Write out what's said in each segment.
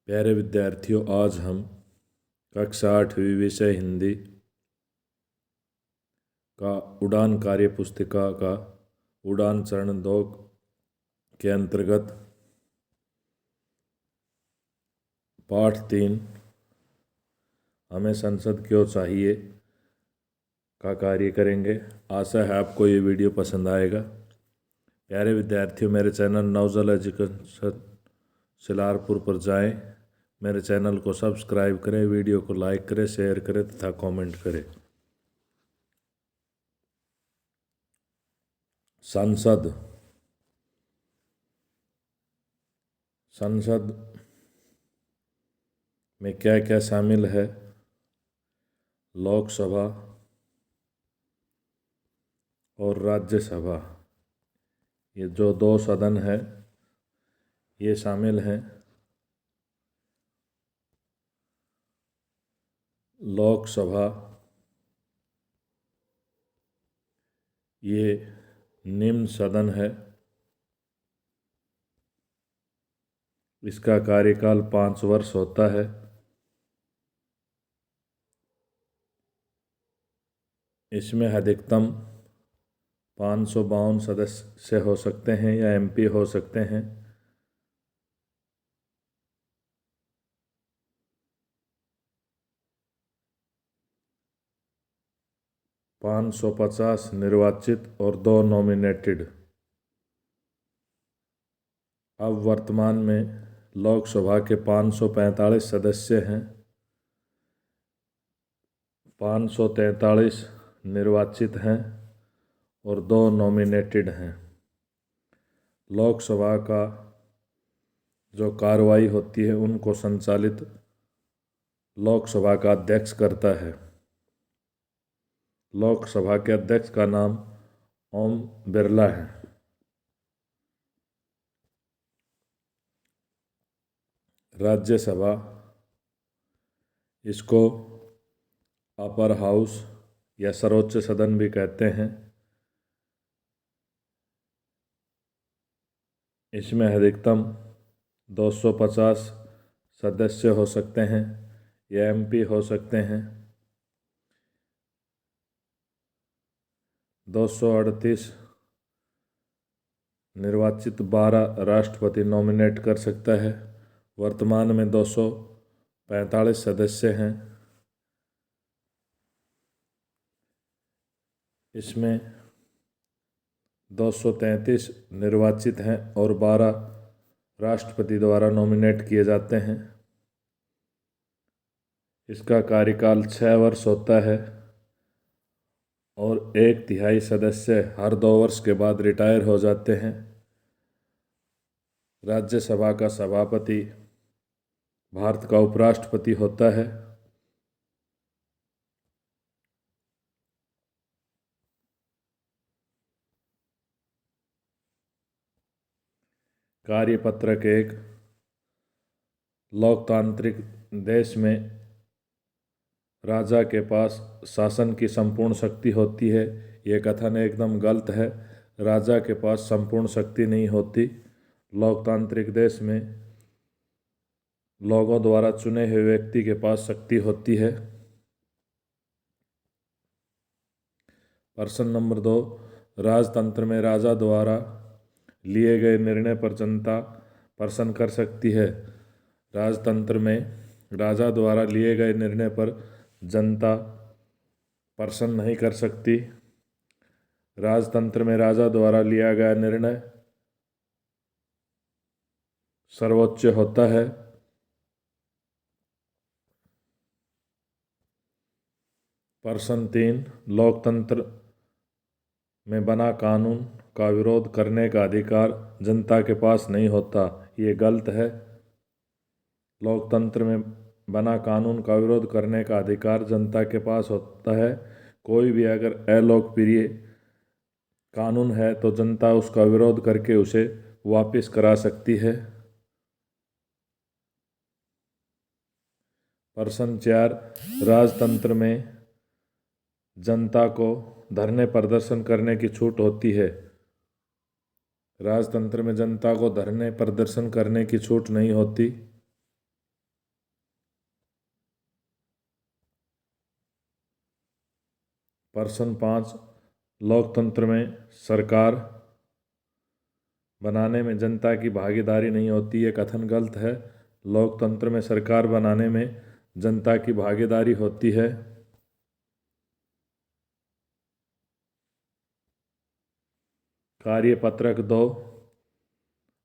प्यारे विद्यार्थियों, आज हम कक्षा 8वीं विषय हिंदी का उड़ान कार्य पुस्तिका का उड़ान चरण 2 के अंतर्गत पाठ 3 हमें संसद क्यों चाहिए का कार्य करेंगे। आशा है आपको ये वीडियो पसंद आएगा। प्यारे विद्यार्थियों, मेरे चैनल नवजल एजुकेशन सिलारपुर पर जाएं, मेरे चैनल को सब्सक्राइब करें, वीडियो को लाइक करें, शेयर करें तथा कमेंट करें। संसद में क्या क्या शामिल है? लोकसभा और राज्यसभा, ये जो 2 सदन हैं ये शामिल हैं। लोकसभा ये निम्न सदन है, इसका कार्यकाल 5 वर्ष होता है। इसमें अधिकतम 552 सदस्य हो सकते हैं या एमपी हो सकते हैं। पाँच 550 निर्वाचित और 2 नॉमिनेटेड। अब वर्तमान में लोकसभा के 545 सदस्य हैं, 543 निर्वाचित हैं और 2 नॉमिनेटेड हैं। लोकसभा का जो कार्रवाई होती है उनको संचालित लोकसभा का अध्यक्ष करता है। लोकसभा के अध्यक्ष का नाम ओम बिरला है। राज्यसभा, इसको अपर हाउस या सर्वोच्च सदन भी कहते हैं। इसमें अधिकतम 250 सदस्य हो सकते हैं या एमपी हो सकते हैं। 238 निर्वाचित 12 राष्ट्रपति नॉमिनेट कर सकता है। वर्तमान में 245 सदस्य हैं। इसमें 233 निर्वाचित हैं और 12 राष्ट्रपति द्वारा नॉमिनेट किए जाते हैं। इसका कार्यकाल 6 वर्ष होता है और 1/3 सदस्य हर 2 वर्ष के बाद रिटायर हो जाते हैं। राज्यसभा का सभापति भारत का उपराष्ट्रपति होता है। कार्यपत्रक 1। लोकतांत्रिक देश में राजा के पास शासन की संपूर्ण शक्ति होती है। ये कथन एकदम गलत है। राजा के पास संपूर्ण शक्ति नहीं होती। लोकतांत्रिक देश में लोगों द्वारा चुने हुए व्यक्ति के पास शक्ति होती है। प्रश्न नंबर 2। राजतंत्र में राजा द्वारा लिए गए निर्णय पर जनता प्रश्न कर सकती है। राजतंत्र में राजा द्वारा लिए गए निर्णय पर जनता प्रश्न नहीं कर सकती। राजतंत्र में राजा द्वारा लिया गया निर्णय सर्वोच्च होता है। प्रश्न 3। लोकतंत्र में बना कानून का विरोध करने का अधिकार जनता के पास नहीं होता। ये गलत है। लोकतंत्र में बना कानून का विरोध करने का अधिकार जनता के पास होता है। कोई भी अगर अलोकप्रिय कानून है तो जनता उसका विरोध करके उसे वापस करा सकती है। प्रश्न 4। राजतंत्र में जनता को धरने प्रदर्शन करने की छूट होती है। राजतंत्र में जनता को धरने प्रदर्शन करने की छूट नहीं होती। प्रश्न 5, लोकतंत्र में सरकार बनाने में जनता की भागीदारी नहीं होती, ये कथन गलत है। लोकतंत्र में सरकार बनाने में जनता की भागीदारी होती है। कार्यपत्रक 2,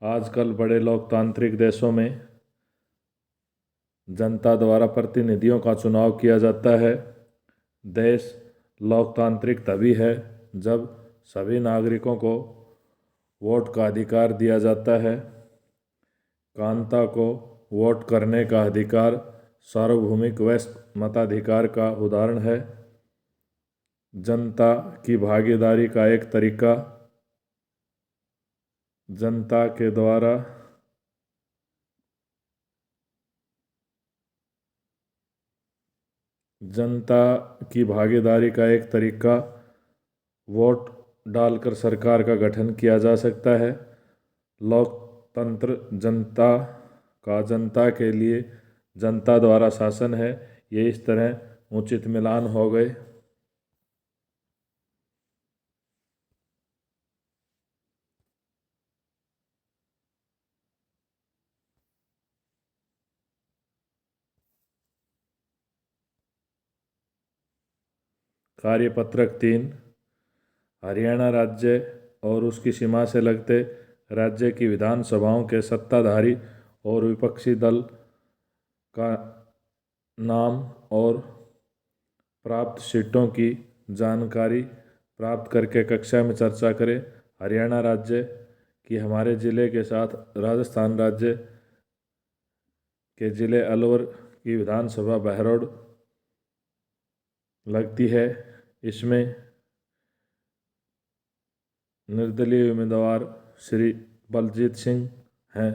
आजकल बड़े लोकतांत्रिक देशों में जनता द्वारा प्रतिनिधियों का चुनाव किया जाता है। देश लोकतांत्रिक तभी है जब सभी नागरिकों को वोट का अधिकार दिया जाता है। कांता को वोट करने का अधिकार सार्वभौमिक मताधिकार का उदाहरण है। जनता की भागीदारी का एक तरीका जनता के द्वारा वोट डालकर सरकार का गठन किया जा सकता है। लोकतंत्र जनता के लिए जनता द्वारा शासन है। ये इस तरह उचित मिलान हो गए। कार्यपत्रक 3, हरियाणा राज्य और उसकी सीमा से लगते राज्य की विधानसभाओं के सत्ताधारी और विपक्षी दल का नाम और प्राप्त सीटों की जानकारी प्राप्त करके कक्षा में चर्चा करें। हरियाणा राज्य की हमारे ज़िले के साथ राजस्थान राज्य के ज़िले अलवर की विधानसभा बहरोड लगती है। इसमें निर्दलीय उम्मीदवार श्री बलजीत सिंह हैं।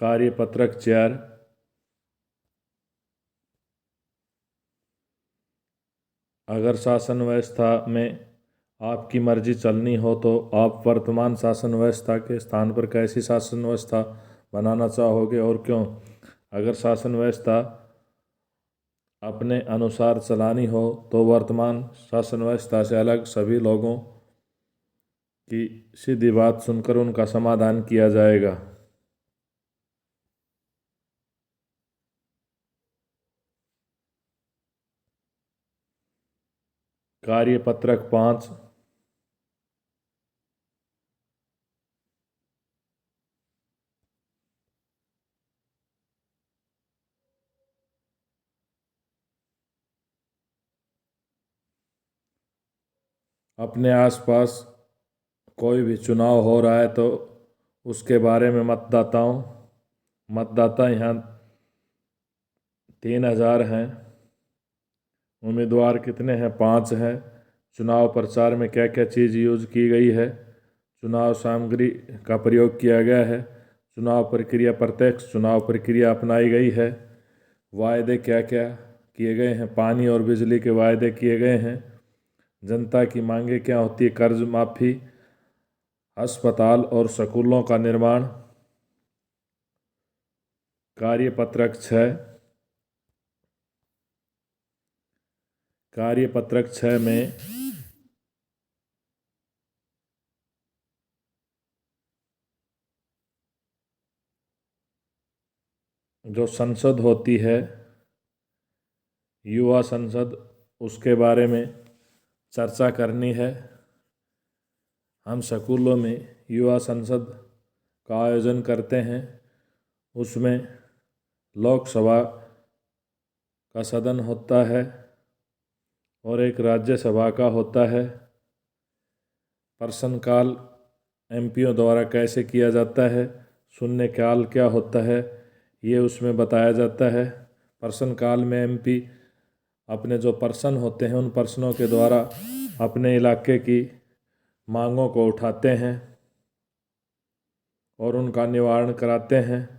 कार्यपत्रक 4, अगर शासन व्यवस्था में आपकी मर्जी चलनी हो तो आप वर्तमान शासन व्यवस्था के स्थान पर कैसी शासन व्यवस्था बनाना चाहोगे और क्यों? अगर शासन व्यवस्था अपने अनुसार चलानी हो तो वर्तमान शासन व्यवस्था से अलग सभी लोगों की सीधी बात सुनकर उनका समाधान किया जाएगा। कार्यपत्रक 5, अपने आसपास कोई भी चुनाव हो रहा है तो उसके बारे में मतदाता यहाँ 3000 हैं। उम्मीदवार कितने हैं? 5 हैं। चुनाव प्रचार में क्या क्या चीज़ यूज की गई है? चुनाव सामग्री का प्रयोग किया गया है। चुनाव प्रक्रिया प्रत्यक्ष चुनाव प्रक्रिया अपनाई गई है। वायदे क्या क्या किए गए हैं? पानी और बिजली के वायदे किए गए हैं। जनता की मांगे क्या होती है? कर्ज माफ़ी, अस्पताल और स्कूलों का निर्माण। कार्यपत्रक 6 में जो संसद होती है युवा संसद, उसके बारे में चर्चा करनी है। हम स्कूलों में युवा संसद का आयोजन करते हैं। उसमें लोकसभा का सदन होता है और एक राज्यसभा का होता है। प्रश्नकाल एमपीओ द्वारा कैसे किया जाता है, शून्यकाल क्या होता है, ये उसमें बताया जाता है। प्रश्नकाल में एमपी अपने जो प्रश्न होते हैं उन प्रश्नों के द्वारा अपने इलाके की मांगों को उठाते हैं और उनका निवारण कराते हैं।